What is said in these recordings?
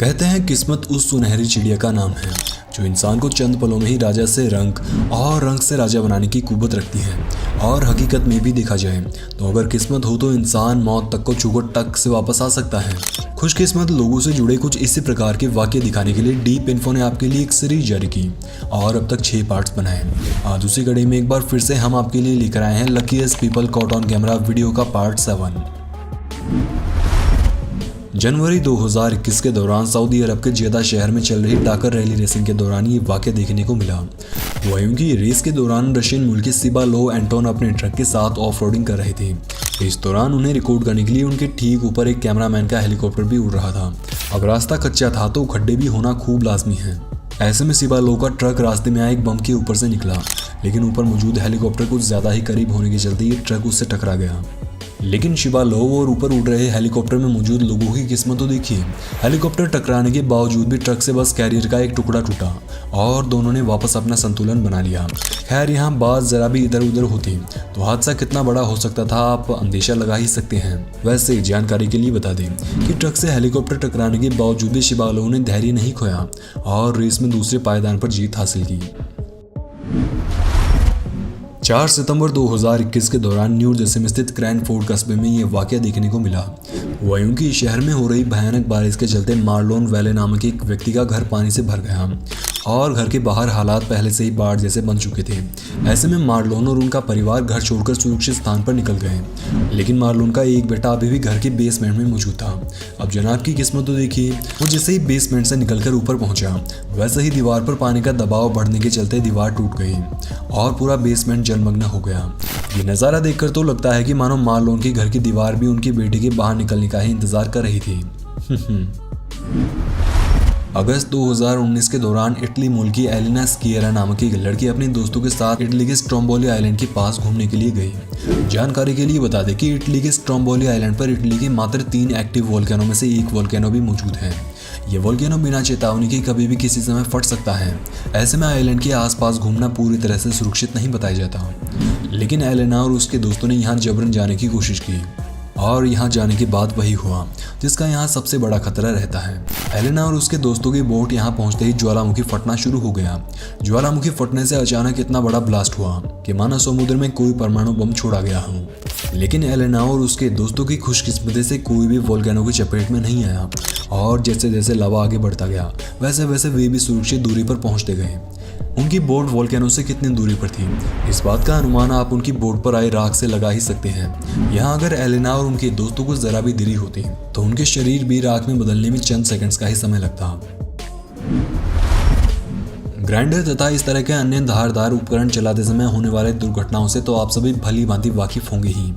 कहते हैं किस्मत उस सुनहरी चिड़िया का नाम है जो इंसान को चंद पलों में ही राजा से रंग और रंग से राजा बनाने की कुव्वत रखती है। और हकीकत में भी देखा जाए तो अगर किस्मत हो तो इंसान मौत तक को छूकर टक से वापस आ सकता है। खुशकिस्मत लोगों से जुड़े कुछ इसी प्रकार के वाक्य दिखाने के लिए डीप इन्फो ने आपके लिए एक सीरीज जारी की और अब तक 6 पार्ट्स बनाए। आज उसी कड़ी में एक बार फिर से हम आपके लिए लेकर आए हैं luckiest people caught on camera video का पार्ट 7। जनवरी 2021 के दौरान सऊदी अरब के जेदा शहर में चल रही टाकर रैली रेसिंग के दौरान ये वाक़या देखने को मिला। हुआ यूं कि रेस के दौरान रशियन मुल्क के सिबा लो एंटोन अपने ट्रक के साथ ऑफ रोडिंग कर रहे थे। इस दौरान उन्हें रिकॉर्ड करने के लिए उनके ठीक ऊपर एक कैमरामैन का हेलीकॉप्टर भी उड़ रहा था। अब रास्ता कच्चा था तो खड्डे भी होना खूब लाजमी है। ऐसे में सिबा लो का ट्रक रास्ते में आए एक बम के ऊपर से निकला, लेकिन ऊपर मौजूद हेलीकॉप्टर कुछ ज़्यादा ही करीब होने के चलते ये ट्रक उससे टकरा गया। लेकिन शिबा लो और ऊपर उड़ रहे हेलीकॉप्टर में मौजूद लोगों की किस्मत तो देखिए, हेलीकॉप्टर टकराने के बावजूद भी ट्रक से बस कैरियर का एक टुकड़ा टूटा और दोनों ने वापस अपना संतुलन बना लिया। खैर यहाँ बात जरा भी इधर उधर होती तो हादसा कितना बड़ा हो सकता था आप अंदेशा लगा ही सकते हैं। वैसे जानकारी के लिए बता दें कि ट्रक से हेलीकॉप्टर टकराने के बावजूद भी शिबा लो ने धैर्य नहीं खोया और रेस में दूसरे पायदान पर जीत हासिल की। 4 सितंबर 2021 के दौरान न्यू जर्सी में स्थित क्रैनफोर्ड कस्बे में ये वाक़या देखने को मिला। हुआ यूं कि शहर में हो रही भयानक बारिश के चलते मार्लोन वैले नामक एक व्यक्ति का घर पानी से भर गया और घर के बाहर हालात पहले से ही बाढ़ जैसे बन चुके थे। ऐसे में मार्लोन और उनका परिवार घर छोड़कर सुरक्षित स्थान पर निकल गए, लेकिन मार्लोन का एक बेटा अभी भी घर के बेसमेंट में मौजूद था। अब जनाब की किस्मत तो देखिए, वो जैसे ही बेसमेंट से निकलकर ऊपर पहुंचा वैसे ही दीवार पर पानी का दबाव बढ़ने के चलते दीवार टूट गई और पूरा बेसमेंट जलमग्न हो गया। ये नज़ारा देखकर तो लगता है कि मानो मार्लोन के घर की दीवार भी उनकी बेटी के बाहर निकलने का ही इंतजार कर रही थी। अगस्त 2019 के दौरान इटली मूल की एलिना स्किएरा नामक एक लड़की अपने दोस्तों के साथ इटली के स्ट्रोम्बोली आइलैंड के पास घूमने के लिए गई। जानकारी के लिए बता दें कि इटली के स्ट्रोम्बोली आइलैंड पर इटली के मात्र 3 एक्टिव वोल्केनो में से एक वोल्केनो भी मौजूद है। ये वोल्केनो बिना चेतावनी के कभी भी किसी समय फट सकता है। ऐसे में आइलैंड के आसपास घूमना पूरी तरह से सुरक्षित नहीं बताया जाता, लेकिन एलेना और उसके दोस्तों ने यहाँ जबरन जाने की कोशिश की और यहाँ जाने के बाद वही हुआ जिसका यहाँ सबसे बड़ा खतरा रहता है। एलेना और उसके दोस्तों की बोट यहाँ पहुँचते ही ज्वालामुखी फटना शुरू हो गया। ज्वालामुखी फटने से अचानक इतना बड़ा ब्लास्ट हुआ कि मानो समुद्र में कोई परमाणु बम छोड़ा गया हो। लेकिन एलेना और उसके दोस्तों की खुशकिस्मती से कोई भी वोल्केनो की चपेट में नहीं आया और जैसे जैसे लावा आगे बढ़ता गया वैसे वैसे वे भी सुरक्षित दूरी पर पहुँचते गए। उनकी बोट वोल्केनो से कितनी दूरी पर थी, इस बात का अनुमान आप उनकी बोट पर आए राख से लगा ही सकते हैं। यहाँ अगर एलेना और उनके दोस्तों को जरा भी देरी होती तो उनके शरीर भी राख में बदलने में चंद सेकंड्स का ही समय लगता। ग्राइंडर तथा इस तरह के अन्य धारदार उपकरण चलाते समय होने वाले दुर्घटनाओं से तो आप सभी भली भांति वाकिफ होंगे ही,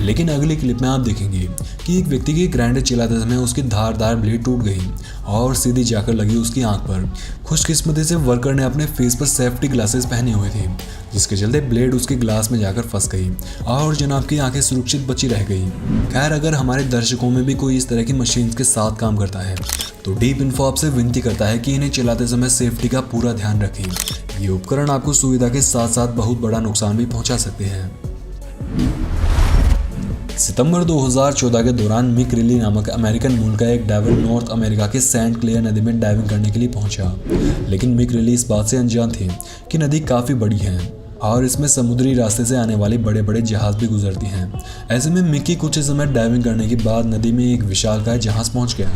लेकिन अगली क्लिप में आप देखेंगे कि एक व्यक्ति की ग्राइंडर चलाते समय उसकी धारदार ब्लेड टूट गई और सीधी जाकर लगी उसकी आंख पर। खुशकिस्मती से वर्कर ने अपने फेस पर सेफ्टी ग्लासेस पहने हुए थे, जिसके चलते ब्लेड उसके ग्लास में जाकर फंस गई और जनाब की आंखें सुरक्षित बची रह गई। खैर अगर हमारे दर्शकों में भी कोई इस तरह की मशीन के साथ काम करता है तो डीप इन्फो आपसे विनती करता है कि इन्हें चलाते समय सेफ्टी का पूरा ध्यान रखें। ये उपकरण आपको सुविधा के साथ साथ बहुत बड़ा नुकसान भी पहुंचा सकते हैं। सितंबर 2014 के दौरान मिक रिली नामक अमेरिकन मूल का एक डाइवर नॉर्थ अमेरिका के सेंट क्लेयर नदी में डाइविंग करने के लिए पहुंचा, लेकिन मिक रिली इस बात से अनजान थे कि नदी काफ़ी बड़ी है और इसमें समुद्री रास्ते से आने वाले बड़े बड़े जहाज भी गुजरती हैं। ऐसे में मिक की कुछ समय डाइविंग करने के बाद नदी में एक विशालकाय जहाज पहुंच गया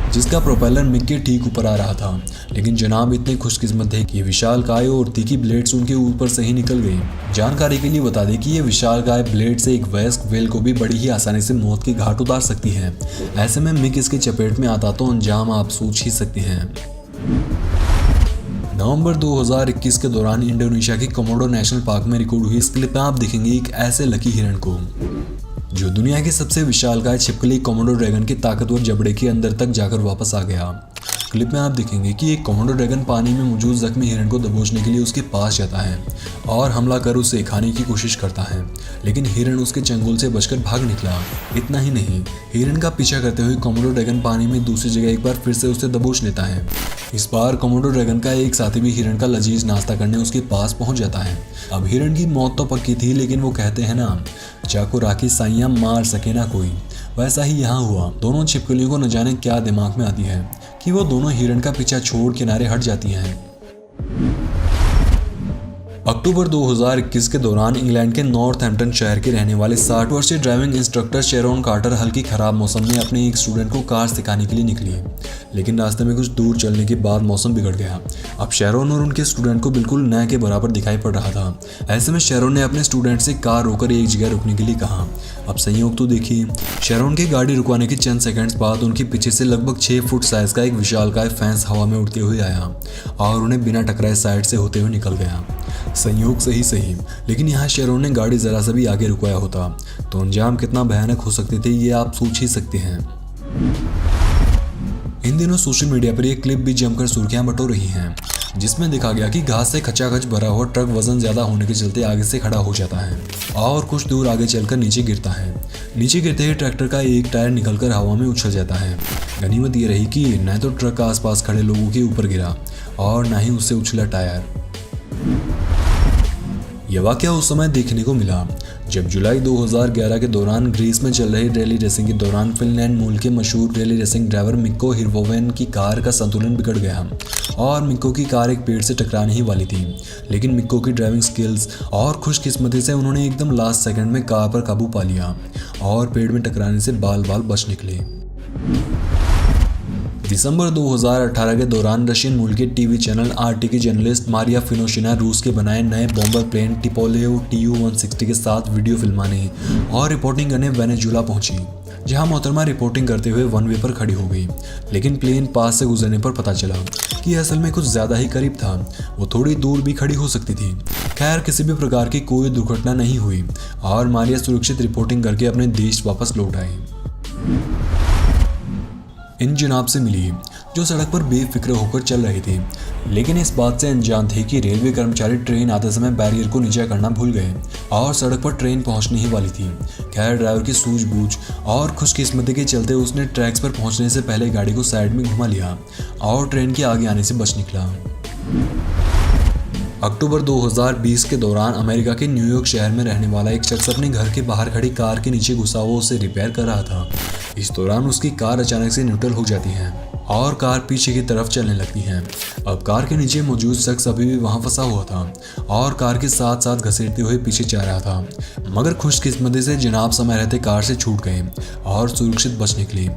जिसका प्रोपेलर मिक के ठीक ऊपर आ रहा था, लेकिन जनाब इतने खुशकिस्मत थे कि विशालकाय और तीखी ब्लेड्स उनके ऊपर से ही निकल गई। जानकारी के लिए बता दें कि ये विशालकाय ब्लेड से एक वयस्क व्हेल को भी बड़ी ही आसानी से मौत की घाट उतार सकती है। ऐसे में मिक इसके चपेट में आता तो अंजाम आप सोच ही सकते हैं। नवंबर 2021 के दौरान इंडोनेशिया के कोमोडो नेशनल पार्क में रिकॉर्ड हुई इस क्लिप में आप देखेंगे एक ऐसे लकी हिरण को जो दुनिया की सबसे विशालकाय छिपकली कोमोडो ड्रैगन के ताकतवर जबड़े के अंदर तक जाकर वापस आ गया। क्लिप में आप देखेंगे कि एक कोमोडो ड्रैगन पानी में मौजूद जख्मी हिरण को दबोचने के लिए उसके पास जाता है और हमला कर उसे खाने की कोशिश करता है, लेकिन हिरण उसके चंगुल से बचकर भाग निकला। इतना ही नहीं, हिरण का पीछा करते हुए कोमोडो ड्रैगन पानी में दूसरी जगह एक बार फिर से उसे दबोच लेता है। इस बार कोमोडो ड्रैगन का एक साथी भी हिरण का लजीज नाश्ता करने उसके पास पहुंच जाता है। अब हिरण की मौत तो पक्की थी, लेकिन वो कहते हैं ना चाकू राखी साइयां मार सके ना कोई। वैसा ही यहाँ हुआ। दोनों छिपकलियों को न जाने क्या दिमाग में आती है कि वो दोनों हिरण का पीछा छोड़ किनारे हट जाती हैं। अक्टूबर 2021 के दौरान इंग्लैंड के नॉर्थहैम्पटन शहर के रहने वाले 60 वर्षीय ड्राइविंग इंस्ट्रक्टर शेरोन कार्टर हल्की खराब मौसम में अपने एक स्टूडेंट को कार सिखाने के लिए निकली, लेकिन रास्ते में कुछ दूर चलने के बाद मौसम बिगड़ गया। अब शेरोन और उनके स्टूडेंट को बिल्कुल न के बराबर दिखाई पड़ रहा था। ऐसे में शेरोन ने अपने स्टूडेंट से कार रोकर एक जगह रुकने के लिए कहा। अब संयोग तो देखिए, शेरोन की गाड़ी रुकवाने के चंद सेकंड्स बाद उनके पीछे से लगभग 6 फुट साइज का एक विशालकाय फैंस हवा में उड़ते हुए आया और उन्हें बिना टकराए साइड से होते हुए निकल गया। संयोग सही, लेकिन यहाँ शेरोन ने गाड़ी जरा सा भी आगे रुकवाया होता तो अंजाम कितना भयानक हो सकते थे ये आप सोच ही सकते हैं। इन दिनों सोशल मीडिया पर एक क्लिप भी जमकर सुर्खियां बटोर रही हैं, जिसमें देखा गया कि घास से खचाखच भरा हुआ ट्रक वजन ज्यादा होने के चलते आगे से खड़ा हो जाता है और कुछ दूर आगे चलकर नीचे गिरता है। नीचे गिरते ही ट्रैक्टर का एक टायर निकलकर हवा में उछल जाता है। गनीमत ये रही कि न तो ट्रक आसपास खड़े लोगों के ऊपर गिरा और न ही उससे उछला टायर। यह वाकया उस समय देखने को मिला जब जुलाई 2011 के दौरान ग्रीस में चल रही रैली रेसिंग के दौरान फिनलैंड मूल के मशहूर रैली रेसिंग ड्राइवर मिक्को हिर्वोवेन की कार का संतुलन बिगड़ गया और मिक्को की कार एक पेड़ से टकराने ही वाली थी, लेकिन मिक्को की ड्राइविंग स्किल्स और खुशकिस्मती से उन्होंने एकदम लास्ट सेकंड में कार पर काबू पा लिया और पेड़ में टकराने से बाल बाल बच निकले। दिसंबर 2018 के दौरान रशियन मूल के टीवी चैनल आरटी की जर्नलिस्ट मारिया फिनोशिना रूस के बनाए नए बॉम्बर प्लेन टिपोलेव TU-160 के साथ वीडियो फिल्माने और रिपोर्टिंग करने वेनेजुला पहुंची, जहां मोहतरमा रिपोर्टिंग करते हुए वन वे पर खड़ी हो गई। लेकिन प्लेन पास से गुजरने पर पता चला कि असल में कुछ ज़्यादा ही करीब था, वो थोड़ी दूर भी खड़ी हो सकती थी। खैर, किसी भी प्रकार की कोई दुर्घटना नहीं हुई और मारिया सुरक्षित रिपोर्टिंग करके अपने देश वापस लौट आई। इन जनाब से मिली जो सड़क पर बेफिक्र होकर चल रहे थे, लेकिन इस बात से अनजान थे कि रेलवे कर्मचारी ट्रेन आते समय बैरियर को नीचे करना भूल गए और सड़क पर ट्रेन पहुंचने ही वाली थी। खैर, ड्राइवर की सूझबूझ और खुशकिस्मती के चलते उसने ट्रैक्स पर पहुंचने से पहले गाड़ी को साइड में घुमा लिया और ट्रेन के आगे आने से बच निकला। अक्टूबर 2020 के दौरान अमेरिका के न्यूयॉर्क शहर में रहने वाला एक शख्स अपने घर के बाहर खड़ी कार के नीचे घुसा हुआ उसे रिपेयर कर रहा था। इस दौरान उसकी कार अचानक से न्यूट्रल हो जाती है और कार पीछे की तरफ चलने लगती है। अब कार के नीचे मौजूद शख्स अभी भी वहां फंसा हुआ था और कार के साथ साथ घसीटते हुए पीछे जा रहा था, मगर खुशकिस्मती से जनाब समय रहते कार से छूट गए और सुरक्षित बच निकले।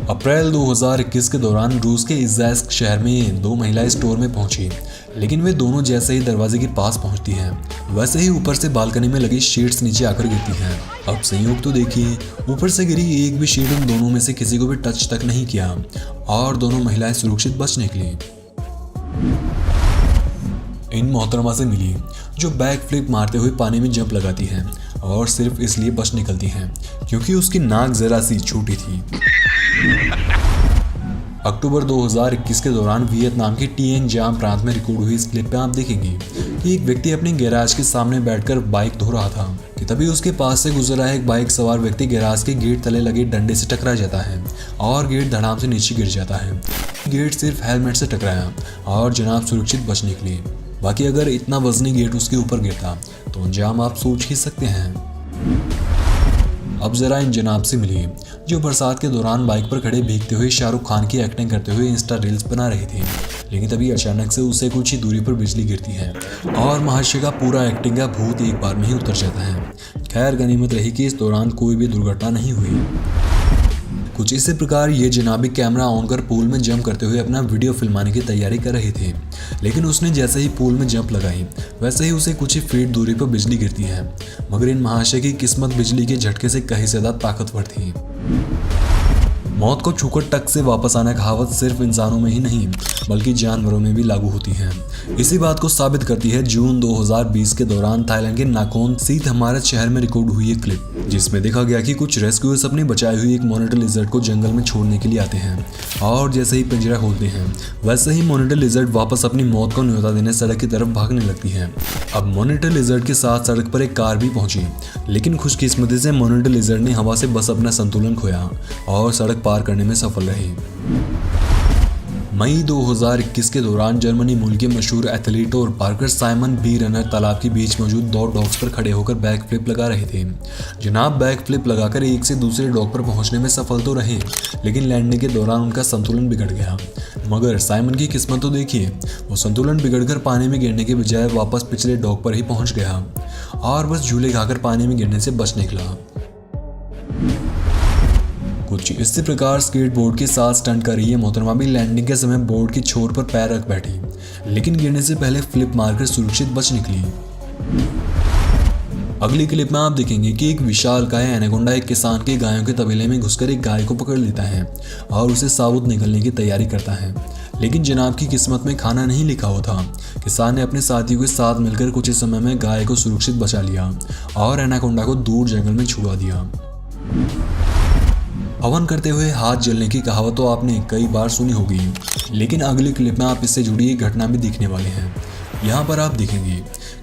अप्रैल 2021 के दौरान रूस के इज़ास्क शहर में 2 महिलाएं स्टोर में पहुंची, लेकिन वे दोनों जैसे ही दरवाजे के पास पहुंचती हैं वैसे ही ऊपर से बालकनी में लगी शीट्स नीचे आकर गिरती हैं। अब संयोग तो देखिए, ऊपर से गिरी एक भी शीट उन दोनों में से किसी को भी टच तक नहीं किया और दोनों महिलाएं सुरक्षित बच निकली। इन मोहतरमा से मिली जो बैक फ्लिप मारते हुए पानी में जंप लगाती हैं और सिर्फ इसलिए बच निकलती हैं क्योंकि उसकी नाक जरा सी छोटी थी। अक्टूबर 2021 के दौरान वियतनाम के टिएन जाम प्रांत में रिकॉर्ड हुई इस क्लिप में आप देखेंगे कि एक व्यक्ति अपने गैराज के सामने बैठकर बाइक धो रहा था कि तभी उसके पास से गुजर रहा एक बाइक सवार व्यक्ति गैराज के गेट तले लगे डंडे से टकरा जाता है और गेट धड़ाम से नीचे गिर जाता है। गेट सिर्फ हेलमेट से टकराया और जनाब सुरक्षित बच निकली। बाकी अगर इतना वजनी गेट उसके ऊपर गिरता तो अंजाम आप सोच ही सकते हैं। अब जरा इन जनाब से मिली जो बरसात के दौरान बाइक पर खड़े भीगते हुए शाहरुख खान की एक्टिंग करते हुए इंस्टा रील्स बना रहे थे, लेकिन तभी अचानक से उससे कुछ ही दूरी पर बिजली गिरती है और महाशय का पूरा एक्टिंग का भूत एक बार में ही उतर जाता है। खैर, गनीमत रही कि इस दौरान कोई भी दुर्घटना नहीं हुई। कुछ इसी प्रकार ये जनाबी कैमरा ऑन कर पूल में जंप करते हुए अपना वीडियो फिल्माने की तैयारी कर रहे थे, लेकिन उसने जैसे ही पूल में जंप लगाई वैसे ही उसे कुछ ही फीट दूरी पर बिजली गिरती है, मगर इन महाशय की किस्मत बिजली के झटके से कहीं ज्यादा ताकतवर थी। मौत को छूकर टक से वापस आना कहावत सिर्फ इंसानों में ही नहीं बल्कि जानवरों में भी लागू होती है। इसी बात को साबित करती है जून 2020 के दौरान थाईलैंड के नाकोन सीत हमारे शहर में रिकॉर्ड हुई एक क्लिप, जिसमें देखा गया कि कुछ रेस्क्यूअर्स अपनी बचाई हुई एक मॉनिटर लिजर्ड को जंगल में छोड़ने के लिए आते हैं और जैसे ही पिंजरा खोलते हैं वैसे ही मॉनिटर लिजर्ड वापस अपनी मौत को न्योता देने सड़क की तरफ भागने लगती है। अब मॉनिटर लिजर्ड के साथ सड़क पर एक कार भी पहुंची, लेकिन खुशकिस्मती से मॉनिटर लिजर्ड ने हवा से बस अपना संतुलन खोया और सड़क पार करने में सफल रही। मई 2021 के दौरान जर्मनी मूल के मशहूर एथलीट और पार्कर साइमन बी रनर तालाब के बीच मौजूद 2 डॉग्स पर खड़े होकर बैक फ्लिप लगा रहे थे। जनाब बैक फ्लिप लगाकर एक से दूसरे डॉग पर पहुंचने में सफल तो रहे, लेकिन लैंडिंग के दौरान उनका संतुलन बिगड़ गया। मगर साइमन की किस्मत तो देखिए, वो संतुलन बिगड़कर पानी में गिरने के बजाय वापस पिछले डॉग पर ही पहुंच गया और बस झूले खाकर पानी में गिरने से बच निकला। कुछ इसी प्रकार स्केटबोर्ड के साथ स्टंट कर रही है मोहतरमा भी लैंडिंग के समय बोर्ड की छोर पर पैर रख बैठी, लेकिन गिरने से पहले फ्लिप मारकर सुरक्षित बच निकली। अगली क्लिप में आप देखेंगे कि एक विशालकाय एनाकोंडा एक किसान के गायों के तबेले में घुसकर एक गाय को पकड़ लेता है और उसे साबुत निकलने की तैयारी करता है, लेकिन जनाब की किस्मत में खाना नहीं लिखा हुआ था। किसान ने अपने साथियों के साथ मिलकर कुछ ही समय में गाय को सुरक्षित बचा लिया और एनाकोंडा को दूर जंगल में छुड़ा दिया। हवन करते हुए हाथ जलने की कहावत तो आपने कई बार सुनी होगी, लेकिन अगली क्लिप में आप इससे जुड़ी एक घटना भी देखने वाले हैं। यहाँ पर आप देखेंगे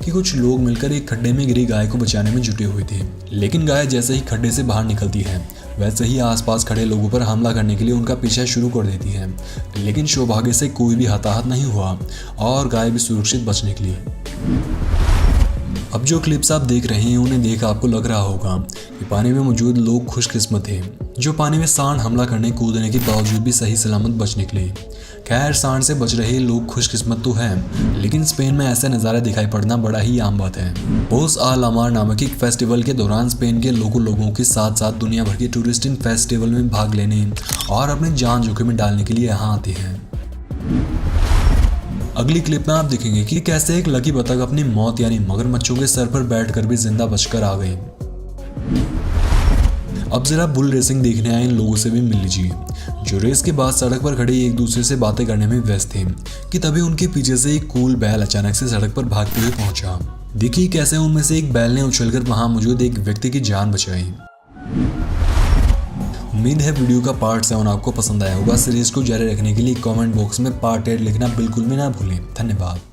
कि कुछ लोग मिलकर एक खड्डे में गिरी गाय को बचाने में जुटे हुए थे, लेकिन गाय जैसे ही खड्डे से बाहर निकलती है वैसे ही आसपास खड़े लोगों पर हमला करने के लिए उनका पीछा शुरू कर देती है, लेकिन सौभाग्य से कोई भी हताहत नहीं हुआ और गाय भी सुरक्षित बच निकली। अब जो क्लिप्स आप देख रहे हैं उन्हें देख आपको लग रहा होगा कि पानी में मौजूद लोग खुशकिस्मत थे जो पानी में सांड हमला करने कूदने के बावजूद भी सही सलामत बच निकले। खैर, सांड से बच रहे लोग खुशकिस्मत तो हैं, लेकिन स्पेन में ऐसे नज़ारे दिखाई पड़ना बड़ा ही आम बात है। पोस आल अमार नामक एक फेस्टिवल के दौरान स्पेन के लोगों के साथ साथ दुनिया भर के टूरिस्ट इन फेस्टिवल में भाग लेने और अपनी जान जोखिम में डालने के लिए यहाँ आते हैं। अगली क्लिप में आप देखेंगे कि कैसे एक लकी बतख अपनी मौत यानी मगरमच्छों के सर पर बैठकर भी जिंदा बचकर आ गई। अब जरा बुल रेसिंग देखने आए इन लोगों से भी मिल लीजिए, जो रेस के बाद सड़क पर खड़े एक दूसरे से बातें करने में व्यस्त थे कि तभी उनके पीछे से एक कूल बैल अचानक से सड़क पर भागते हुए पहुंचा। देखिए कैसे उनमें से एक बैल ने उछलकर वहां मौजूद एक व्यक्ति की जान बचाई। उम्मीद है वीडियो का पार्ट 7 आपको पसंद आया होगा। सीरीज को जारी रखने के लिए कमेंट बॉक्स में पार्ट 8 लिखना बिल्कुल भी ना भूलें। धन्यवाद।